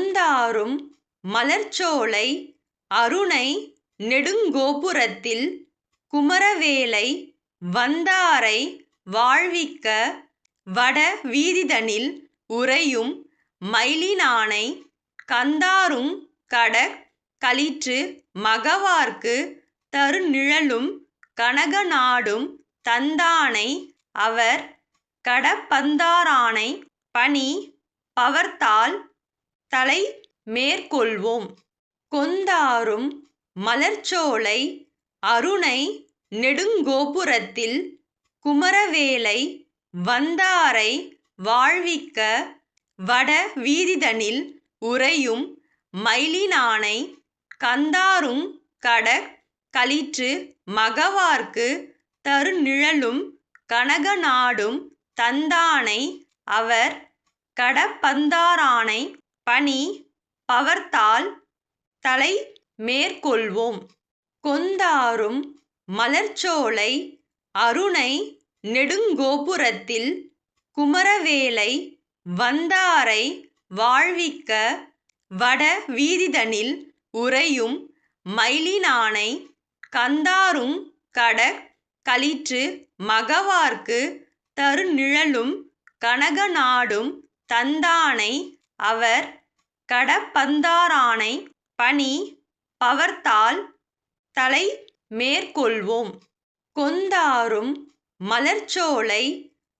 கொந்தாரும் மலர்ச்சோலை அருணை நெடுங்கோபுரத்தில் குமரவேலை வந்தாரை வாழ்விக்க வட வீதிதனில் உறையும் மயிலினானை கந்தாரும் கடக் களிற்று மகவார்க்கு தருநிழலும் கனகநாடும் தந்தானை அவர் கடப்பந்தாரானை பணி பவர்த்தால் தலை மேற்கொள்வோம். கொந்தாரும் மலர்ச்சோலை அருணை நெடுங்கோபுரத்தில் குமரவேலை வந்தாரை வாழ்விக்க வட வீதிதனில் உறையும் மயிலினானை கந்தாரும் கடக் களிற்று மகவார்க்கு தருநிழலும் கனகநாடும் தந்தானை அவர் கடப்பந்தாரானை பணி பவர்த்தால் தலை மேற்கொள்வோம். கொந்தாரும் மலர்ச்சோலை அருணை நெடுங்கோபுரத்தில் குமரவேலை வந்தாரை வாழ்விக்க வட வீதிதனில் உறையும் மயிலினானை கந்தாரும் கடக் களிற்று மகவார்க்கு தருநிழலும் கனகநாடும் தந்தானை அவர் கடப்பந்தாரானை பணி பவர்த்தால் தலை மேற்கொள்வோம். கொந்தாரும் மலர்ச்சோலை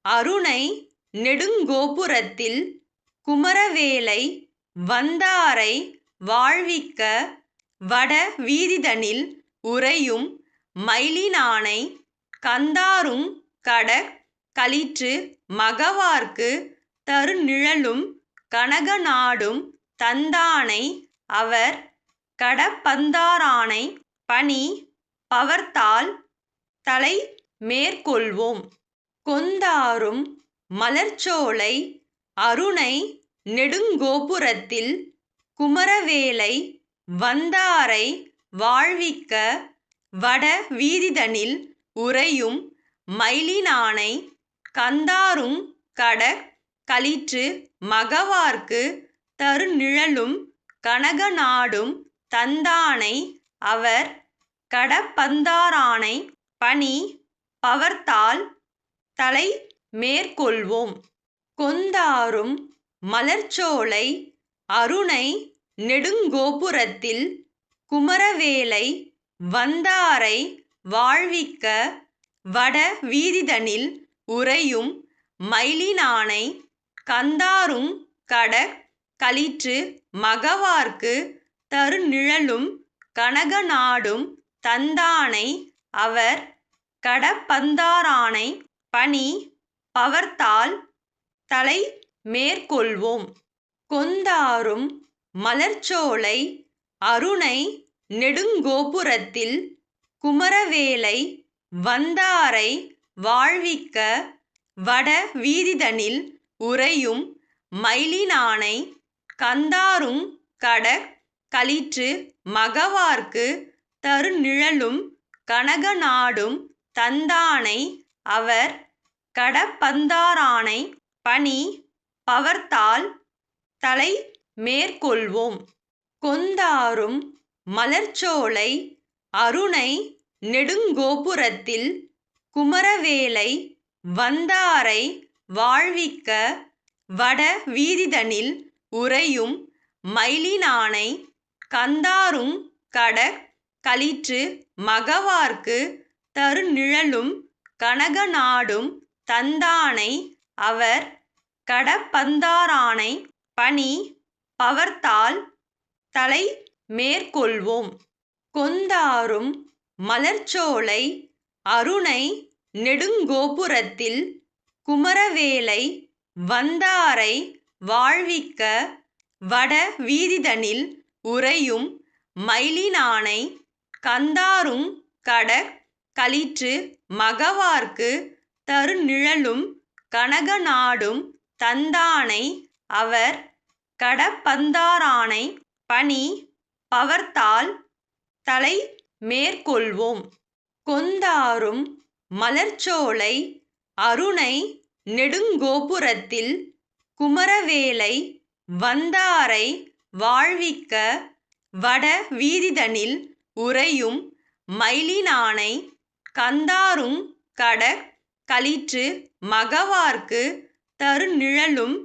அருணை நெடுங்கோபுரத்தில் குமரவேலை வந்தாரை வாழ்விக்க வட வீதிதனில் உறையும் மயிலினானை கந்தாரும் கடக் களிற்று மகவார்க்கு தருநிழலும் கனகநாடும் தந்தானை அவர் கடப்பந்தாரானை பணி பவர்த்தால் தலை மேற்கொள்வோம். கொந்தாரும் மலர்ச்சோலை அருணை நெடுங்கோபுரத்தில் குமரவேலை வந்தாரை வாழ்விக்க வட வீதிதனில் உறையும் மயிலினானை கந்தாரும் கடக் களிற்று மகவார்க்கு தருநிழலும் கனகநாடும் தந்தானை அவர் கடப்பந்தாரானை பணி பவர்த்தால் தலை மேற்கொள்வோம். கொந்தாரும் மலர்ச்சோலை அருணை நெடுங்கோபுரத்தில் குமரவேலை வந்தாரை வாழ்விக்க வட வீதிதனில் உறையும் மயிலினானை கந்தாரும் கடக் களிற்று மகவார்க்கு தருநிழலும் கனகநாடும் தந்தானை அவர் கடப்பந்தாரானை பணி பவர்த்தால் தலை மேற்கொள்வோம். கொந்தாரும் மலர்ச்சோலை அருணை நெடுங்கோபுரத்தில் குமரவேலை வந்தாரை வாழ்விக்க வட வீதிதனில் உறையும் மயிலினானை கந்தாரும் கடக் களிற்று மகவார்க்கு தருநிழலும் கனகநாடும் தந்தானை அவர் கடப்பந்தாரானை பணி பவர்த்தால் தலை மேற்கொள்வோம். கொந்தாரும் மலர்ச்சோலை அருணை நெடுங்கோபுரத்தில் குமரவேலை வந்தாரை வாழ்விக்க வட வீதிதனில் உறையும் மயிலினானை கந்தாரும் கடக் களிற்று மகவார்க்கு தருநிழலும் கனகநாடும் தந்தானை அவர் கடப்பந்தாரானை பணி பவர்த்தால் தலை மேற்கொள்வோம். கொந்தாரும் மலர்ச்சோலை அருணை நெடுங்கோபுரத்தில் குமரவேலை வந்தாரை வாழ்விக்க வட வீதிதனில் உறையும் மயிலினானை கந்தாரும் கடக் களிற்று மகவார்க்கு தருநிழலும் கனகநாடும் தந்தானை அவர் கடப்பந்தாரானை பணி பவர்த்தால் தலை மேற்கொள்வோம். கொந்தாரும் மலர்ச்சோலை அருணை நெடுங்கோபுரத்தில் குமரவேலை வந்தாரை வாழ்விக்க வட வீதிதனில் உறையும் மயிலினானை கந்தாரும் கடக் களிற்று மகவார்க்கு தருநிழலும்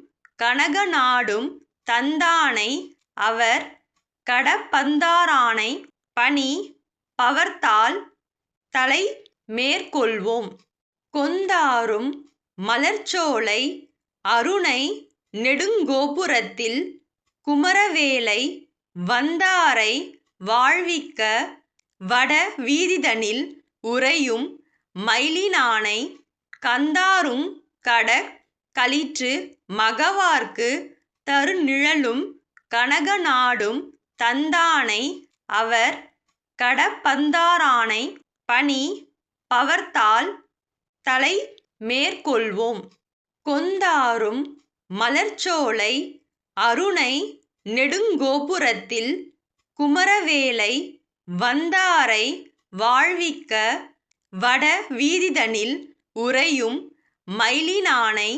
கனகநாடும் தந்தானை அவர் கடப்பந்தாரானை பணி பவர்த்தால் தலை மேற்கொள்வோம். கொந்தாரும் மலர்ச்சோலை அருணை நெடுங்கோபுரத்தில் குமரவேலை வந்தாரை வாழ்விக்க வட வீதிதனில் உறையும் மயிலினானை கந்தாரும் கடக் களிற்று மகவார்க்கு தருநிழலும் கனகநாடும் தந்தானை அவர் கடப்பந்தாரானை பணி பவர்த்தால் தலை மேற்கொள்வோம். கொந்தாரும் மலர்ச்சோலை அருணை நெடுங்கோபுரத்தில் குமரவேலை வந்தாரை வாழ்விக்க வட வீதிதனில் உறையும் மயிலினானை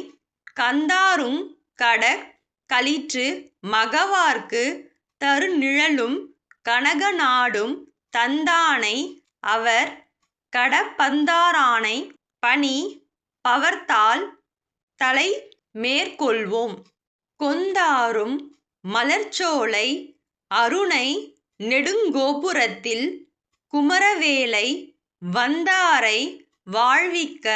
கந்தாரும் கடக் களிற்று மகவார்க்கு தருநிழலும் கனகநாடும் தந்தானை அவர் கடப்பந்தாரானை பணி பவர்த்தால் தலை மேற்கொள்வோம். கொந்தாரும் மலர்ச்சோலை அருணை நெடுங்கோபுரத்தில் குமரவேலை வந்தாரை வாழ்விக்க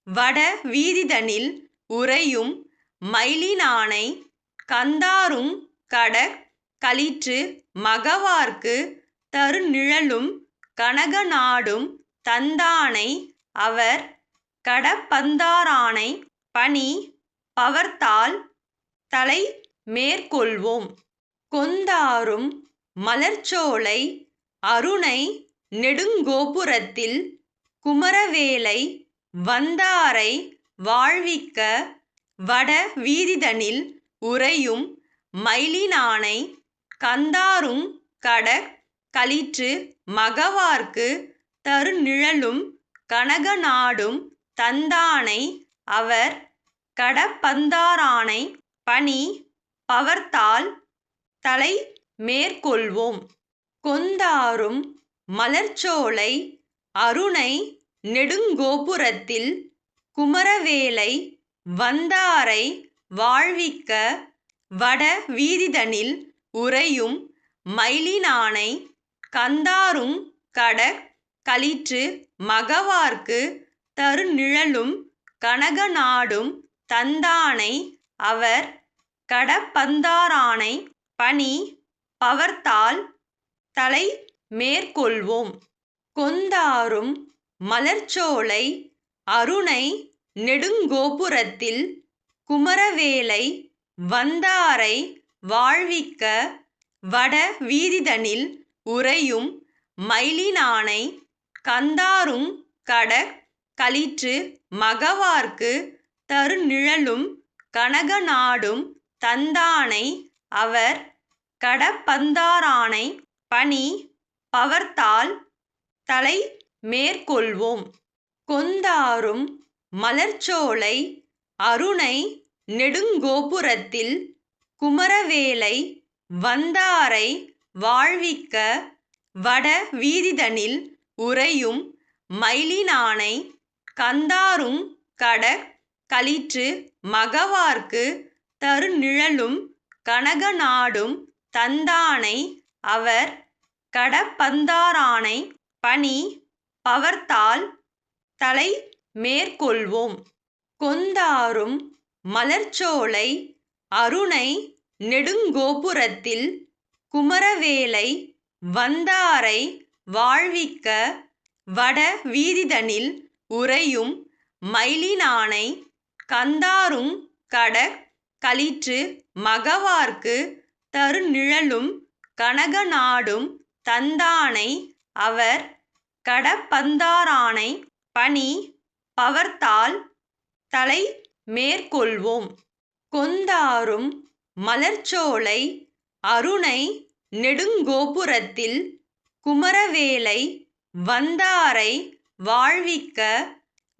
வட வீதிதனில் உறையும் மயிலினானை கந்தாரும் கடக் களிற்று மகவார்க்கு தருநிழலும் கனகநாடும் தந்தானை அவர் கடப்பந்தாரானை பணி பவர்த்தால் தலை மேற்கொள்வோம். கொந்தாரும் மலர்ச்சோலை அருணை நெடுங்கோபுரத்தில் குமரவேலை வந்தாரை வாழ்விக்க வட வீதிதனில் உறையும் மயிலினானை கந்தாரும் கடக் களிற்று மகவார்க்கு தருநிழலும் கனகநாடும் தந்தானை அவர் கடப்பந்தாரானை பணி பவர்த்தால் தலை மேற்கொள்வோம். கொந்தாரும் மலர்ச்சோலை அருணை நெடுங்கோபுரத்தில் குமரவேலை வந்தாரை வாழ்விக்க வட வீதிதனில் உறையும் மயிலினானை கந்தாரும் கடக் களிற்று மகவார்க்கு தருநிழலும் கனகநாடும் தந்தானை அவர் கடப்பந்தாரானை பணி பவர்த்தால் தலை மேற்கொள்வோம். கொந்தாரும் மலர்ச்சோலை அருணை நெடுங்கோபுரத்தில் குமரவேலை வந்தாரை வாழ்விக்க வட வீதிதனில் உறையும் மயிலினானை கந்தாரும் கடக் களிற்று மகவார்க்கு தருநிழலும் கனகநாடும் தந்தானை அவர் கடப்பந்தாரானை பணி பவர்த்தால் தலை மேற்கொள்வோம். கொந்தாரும் மலர்ச்சோலை அருணை நெடுங்கோபுரத்தில் குமரவேலை வந்தாரை வாழ்விக்க வட வீதிதனில் உறையும் மயிலினானை கந்தாரும் கடக் களிற்று மகவார்க்கு தருநிழலும் கனகநாடும் தந்தானை அவர் கடப்பந்தாரானை பணி பவர்த்தால் தலை மேற்கொள்வோம். கொந்தாரும் மலர்ச்சோலை அருணை நெடுங்கோபுரத்தில் குமரவேலை வந்தாரை வாழ்விக்க வட வீதிதனில் உறையும் மயிலினானை கந்தாரும் கடக் களிற்று மகவார்க்கு தருநிழலும் கனகநாடும் தந்தானை அவர் கடப்பந்தாரானை பணி பவர்த்தால் தலை மேற்கொள்வோம். கொந்தாரும் மலர்ச்சோலை அருணை நெடுங்கோபுரத்தில் குமரவேலை வந்தாரை வாழ்விக்க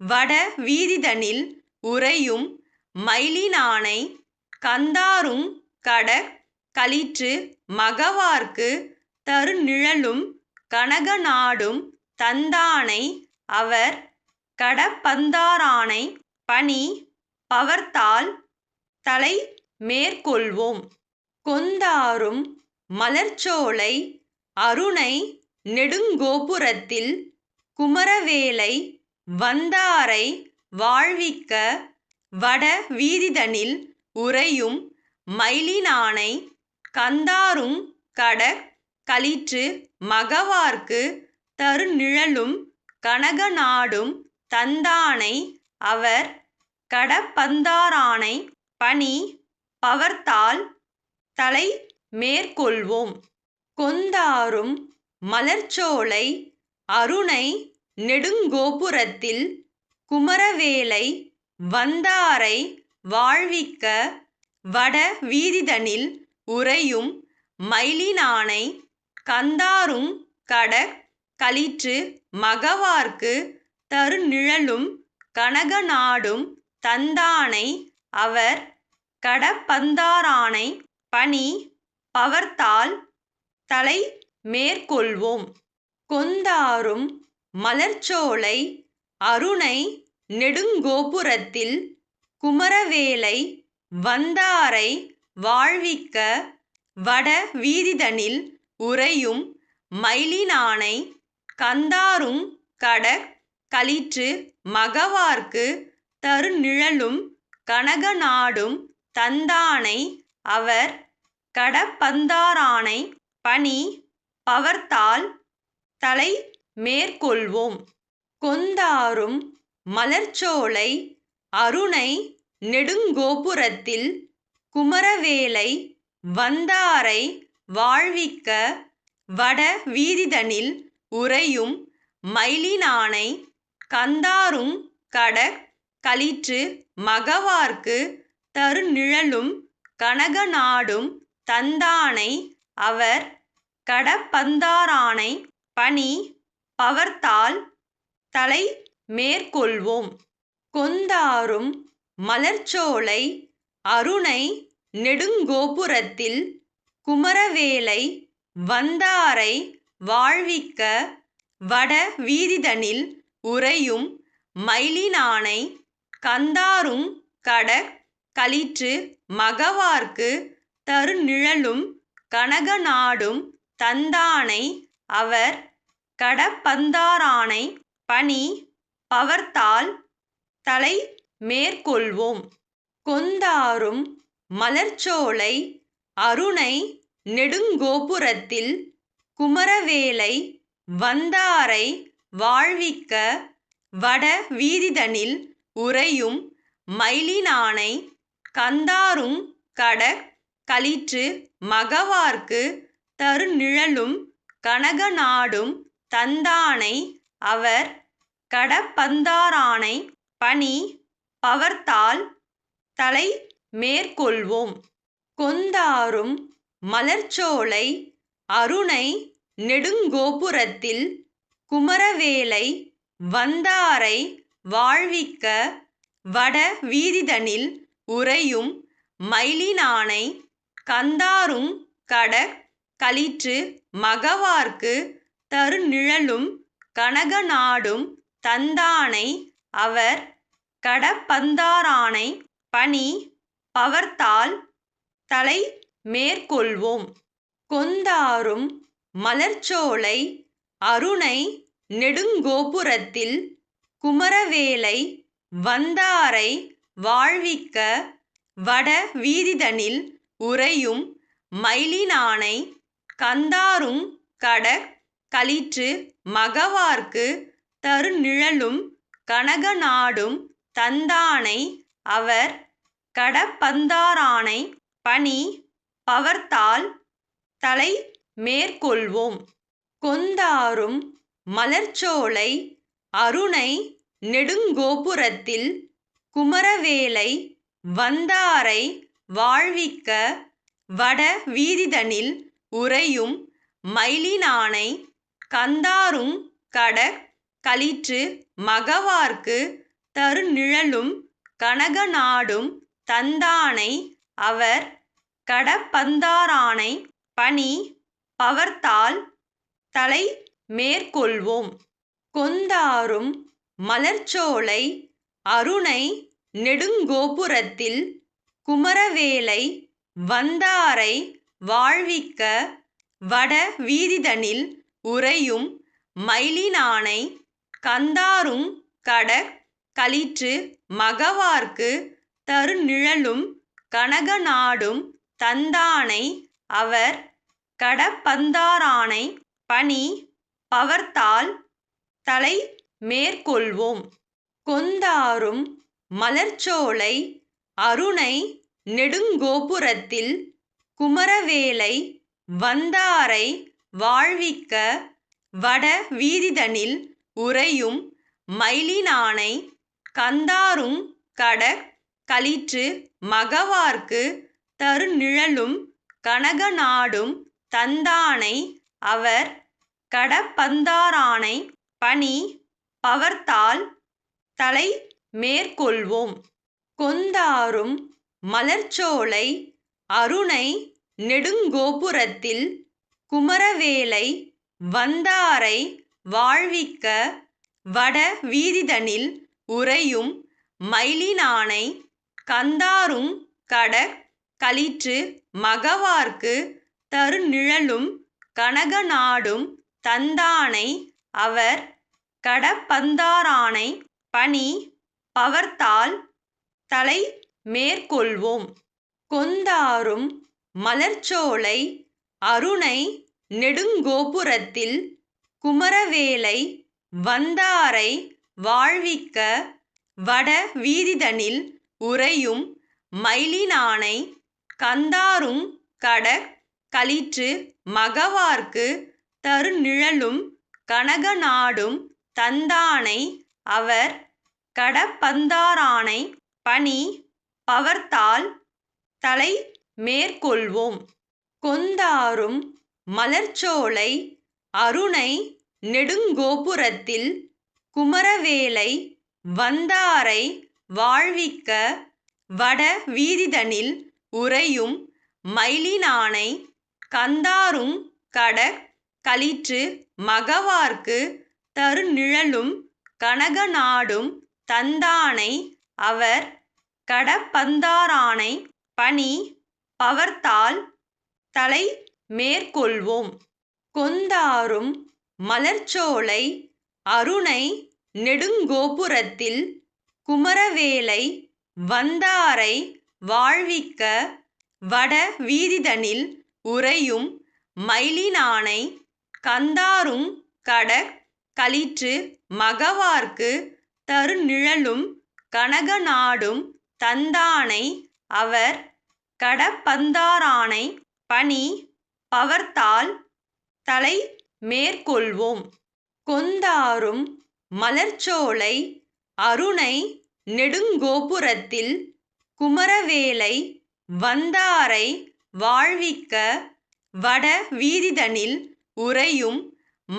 வட வீதிதனில் உறையும் மயிலினானை கந்தாரும் கடக் களிற்று மகவார்க்கு தருநிழலும் கனகநாடும் தந்தானை அவர் கடப்பந்தாரானை பணி பவர்த்தால் தலை மேற்கொள்வோம். கொந்தாரும் மலர்ச்சோலை அருணை நெடுங்கோபுரத்தில் குமரவேலை வந்தாரை வாழ்விக்க வட வீதிதனில் உறையும் மயிலினானை கந்தாரும் கடக் களிற்று மகவார்க்கு தருநிழலும் கனகநாடும் தந்தானை அவர் கடப்பந்தாரானை பணி பவர்த்தால் தலை மேற்கொள்வோம். கொந்தாரும் மலர்ச்சோலை அருணை நெடுங்கோபுரத்தில் குமரவேலை வந்தாரை வாழ்விக்க வட வீதிதனில் உறையும் மயிலினானை கந்தாரும் கடக் களிற்று மகவார்க்கு தருநிழலும் கனகநாடும் தந்தானை அவர் கடப்பந்தாரானை பணி பவர்த்தால் தலை மேற்கொள்வோம். கொந்தாரும் மலர்ச்சோலை அருணை நெடுங்கோபுரத்தில் குமரவேலை வந்தாரை வாழ்விக்க வட வீதிதனில் உறையும் மயிலினானை கந்தாரும் கடக் களிற்று மகவார்க்கு தருநிழலும் கனகநாடும் தந்தானை அவர் கடப்பந்தாரானை பணி பவர்த்தால் தலை மேற்கொள்வோம். கொந்தாரும் மலர்ச்சோலை அருணை நெடுங்கோபுரத்தில் குமரவேலை வந்தாரை வாழ்விக்க வட வீதிதனில் உறையும் மயிலினானை கந்தாரும் கடக் களிற்று மகவார்க்கு தருநிழலும் கனகநாடும் தந்தானை அவர் கடப்பந்தாரானை பணி பவர்த்தால் தலை மேற்கொள்வோம். கொந்தாரும் மலர்ச்சோலை அருணை நெடுங்கோபுரத்தில் குமரவேலை வந்தாரை வாழ்விக்க வட வீதிதனில் உறையும் மயிலினானை கந்தாரும் கடக் களிற்று மகவார்க்கு தருநிழலும் கனகநாடும் தந்தானை அவர் கடப்பந்தாரானை பணி பவர்த்தால் தலை மேற்கொள்வோம். கொந்தாரும் மலர்ச்சோலை அருணை நெடுங்கோபுரத்தில் குமரவேலை வந்தாரை வாழ்விக்க வட வீதிதனில் உறையும் மயிலினானை கந்தாரும் கடக் களிற்று மகவார்க்கு தருநிழலும் கனகநாடும் தந்தானை அவர் கடப்பந்தாரானை பணி பவர்த்தால் தலை மேற்கொள்வோம். கொந்தாரும் மலர்ச்சோலை அருணை நெடுங்கோபுரத்தில் குமரவேலை வந்தாரை வாழ்விக்க வட வீதிதனில் உறையும் மயிலினானை கந்தாரும் கடக் களிற்று மகவார்க்கு தருநிழலும் கனகநாடும் தந்தானை அவர் கடப்பந்தாரானை பணி பவர்த்தால் தலை மேற்கொள்வோம். கொந்தாரும் மலர்ச்சோலை அருணை நெடுங்கோபுரத்தில் குமரவேலை வந்தாரை வாழ்விக்க வட வீதிதனில் உறையும் மயிலினானை கந்தாரும் கடக் களிற்று மகவார்க்கு தருநிழலும் கனகநாடும் தந்தானை அவர் கடப்பந்தாரானை பணி பவர்த்தால் தலை மேற்கொள்வோம். கொந்தாரும் மலர்ச்சோலை அருணை நெடுங்கோபுரத்தில் குமரவேலை வந்தாரை வாழ்விக்க வட வீதிதனில் உறையும் மயிலினானை கந்தாரும் கடக் களிற்று மகவார்க்கு தருநிழலும் கனகநாடும் தந்தானை அவர் கடப்பந்தாரானை பணி பவர்த்தால் தலை மேற்கொள்வோம். கொந்தாரும் மலர்ச்சோலை அருணை நெடுங்கோபுரத்தில் குமரவேலை வந்தாரை வாழ்விக்க வட வீதிதனில் உறையும் மயிலினானை கந்தாரும் கடக் களிற்று மகவார்க்கு தருநிழலும் கனகநாடும் தந்தானை அவர் கடப்பந்தாரானை பணி பவர்த்தால் தலை மேற்கொள்வோம். கொந்தாரும் மலர்ச்சோலை அருணை நெடுங்கோபுரத்தில் குமரவேலை வந்தாரை வாழ்விக்க வட வீதிதனில் உறையும் மயிலினானை கந்தாரும் கடக் களிற்று மகவார்க்கு தருநிழலும் கனகநாடும் தந்தானை அவர் கடப்பந்தாரானை பணி பவர்த்தால் தலை மேற்கொள்வோம். கொந்தாரும் மலர்ச்சோலை அருணை நெடுங்கோபுரத்தில் குமரவேலை வந்தாரை வாழ்விக்க வட வீதிதனில் உறையும் மயிலினானை கந்தாரும் கடக் களிற்று மகவார்க்கு தருநிழலும் கனகநாடும் தந்தானை அவர் கடப்பந்தாரானை பணி பவர்த்தால் தலை மேற்கொள்வோம். கொந்தாரும் மலர்ச்சோலை அருணை நெடுங்கோபுரத்தில் குமரவேலை வந்தாரை வாழ்விக்க வட வீதிதனில் உறையும் மயிலினானை கந்தாரும் கடக் களிற்று மகவார்க்கு தருநிழலும் கனகநாடும் தந்தானை அவர் கடப்பந்தாரானை பணி பவர்த்தால் தலை மேற்கொள்வோம். கொந்தாரும் மலர்ச்சோலை அருணை நெடுங்கோபுரத்தில் குமரவேலை வந்தாரை வாழ்விக்க வட வீதிதனில் உறையும் மயிலினானை கந்தாரும் கடக் களிற்று மகவார்க்கு தருநிழலும் கனகநாடும் தந்தானை அவர் கடப்பந்தாரானை பணி பவர்த்தால் தலை மேற்கொள்வோம். கொந்தாரும் மலர்ச்சோலை அருணை நெடுங்கோபுரத்தில் குமரவேலை வந்தாரை வாழ்விக்க வட வீதிதனில் உறையும் மயிலினானை கந்தாரும் கடக் களிற்று மகவார்க்கு தருநிழலும் கனகநாடும் தந்தானை அவர் கடப்பந்தாரானை பணி பவர்த்தால் தலை மேற்கொள்வோம். கொந்தாரும் மலர்ச்சோலை அருணை நெடுங்கோபுரத்தில் குமரவேலை வந்தாரை வாழ்விக்க வட வீதிதனில் உறையும்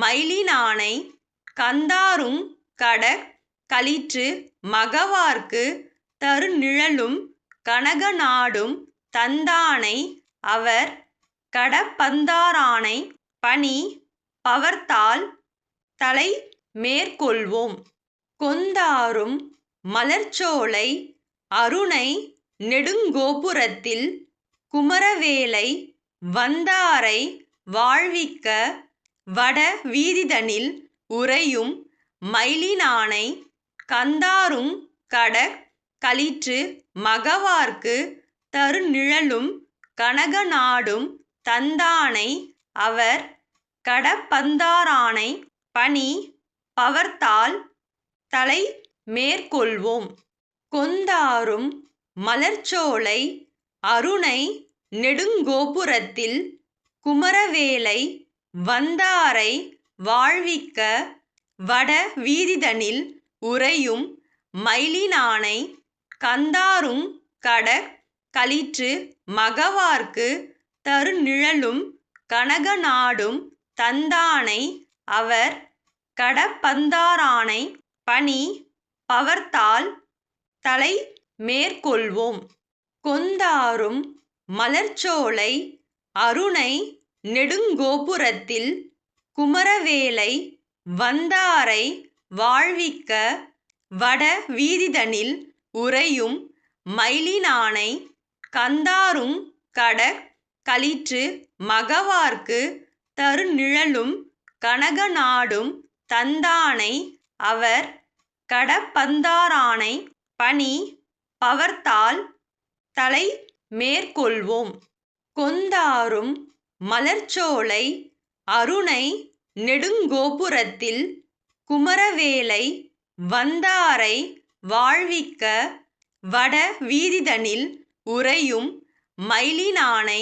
மயிலினானை கந்தாரும் கடக் களிற்று மகவார்க்கு தருநிழலும் கனகநாடும் தந்தானை அவர் கடப்பந்தாரானை பணி பவர்த்தால் தலை மேற்கொள்வோம். கொந்தாரும் மலர்ச்சோலை அருணை நெடுங்கோபுரத்தில் குமரவேலை வந்தாரை வாழ்விக்க வட வீதிதனில் உறையும் மயிலினானை கந்தாரும் கடக் களிற்று மகவார்க்கு தருநிழலும் கனகநாடும் தந்தானை அவர் கடப்பந்தாரானை பணி பவர்த்தால் தலை மேற்கொள்வோம். கொந்தாரும் மலர்ச்சோலை அருணை நெடுங்கோபுரத்தில் குமரவேலை வந்தாரை வாழ்விக்க வட வீதிதனில் உறையும் மயிலினானை கந்தாரும் கடக் களிற்று மகவார்க்கு தருநிழலும் கனகநாடும் தந்தானை அவர் கடப்பந்தாரானை பணி பவர்த்தால் தலை மேற்கொள்வோம். கொந்தாரும் மலர்ச்சோலை அருணை நெடுங்கோபுரத்தில் குமரவேலை வந்தாரை வாழ்விக்க வட வீதிதனில் உறையும் மயிலினானை கந்தாரும் கடக் களிற்று மகவார்க்கு தருநிழலும் கனகநாடும் தந்தானை அவர் கடப்பந்தாரானை பணி பவர்த்தால் தலை மேற்கொள்வோம். கொந்தாரும் மலர்ச்சோலை அருணை நெடுங்கோபுரத்தில் குமரவேலை வந்தாரை வாழ்விக்க வட வீதிதனில் உறையும் மயிலினானை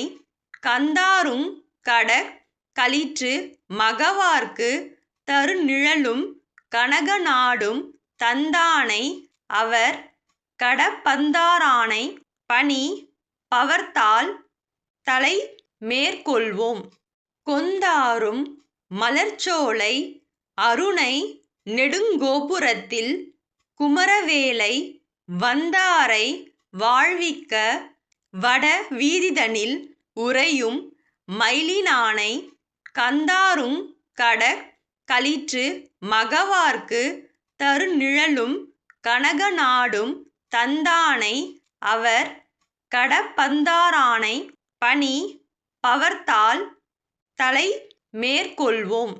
கந்தாரும் கடக் களிற்று மகவார்க்கு தருநிழலும் கனகநாடும் தந்தானை அவர் கடப்பந்தாரானை பணி பவர்த்தால் தலை மேற்கொள்வோம். கொந்தாரும் மலர்ச்சோலை அருணை நெடுங்கோபுரத்தில் குமரவேலை வந்தாரை வாழ்விக்க வட வீதிதனில் உறையும் மயிலினானை கந்தாரும் கடக் களிற்று மகவார்க்கு தருநிழலும் கனகநாடும் தந்தானை அவர் கடப்பந்தாரானை பணி பவர்த்தால் தலை மேற்கொள்வோம்.